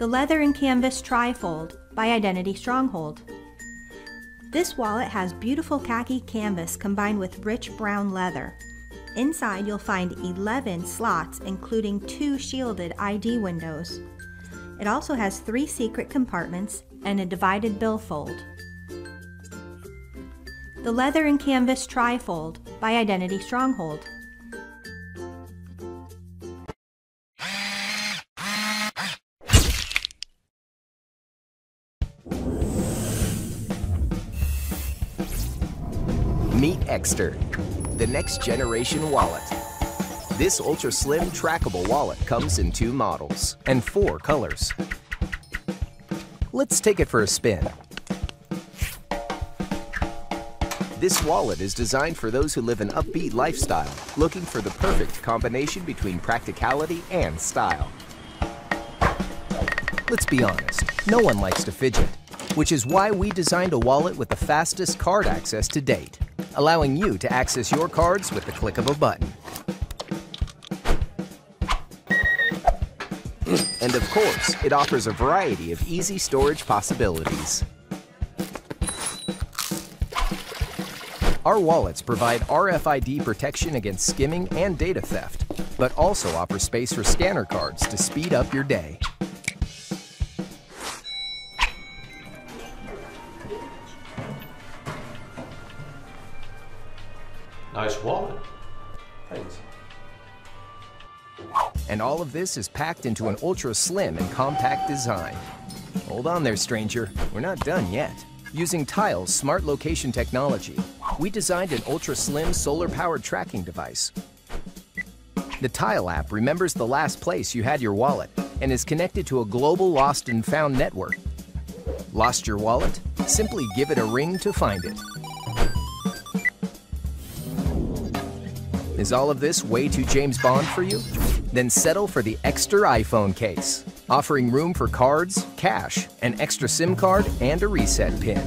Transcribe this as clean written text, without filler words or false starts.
The Leather and Canvas Trifold by Identity Stronghold. This wallet has beautiful khaki canvas combined with rich brown leather. Inside you'll find 11 slots, including 2 shielded ID windows. It also has 3 secret compartments and a divided billfold. The Leather and Canvas Trifold by Identity Stronghold. Meet Ekster, the next generation wallet. This ultra-slim trackable wallet comes in 2 models and 4 colors. Let's take it for a spin. This wallet is designed for those who live an upbeat lifestyle, looking for the perfect combination between practicality and style. Let's be honest, no one likes to fidget, which is why we designed a wallet with the fastest card access to date, allowing you to access your cards with the click of a button. And of course, it offers a variety of easy storage possibilities. Our wallets provide RFID protection against skimming and data theft, but also offer space for scanner cards to speed up your day. Nice wallet. Thanks. And all of this is packed into an ultra-slim and compact design. Hold on there, stranger. We're not done yet. Using Tile's smart location technology, we designed an ultra-slim solar-powered tracking device. The Tile app remembers the last place you had your wallet and is connected to a global lost and found network. Lost your wallet? Simply give it a ring to find it. Is all of this way too James Bond for you? Then settle for the Ekster iPhone case, offering room for cards, cash, an extra SIM card, and a reset pin.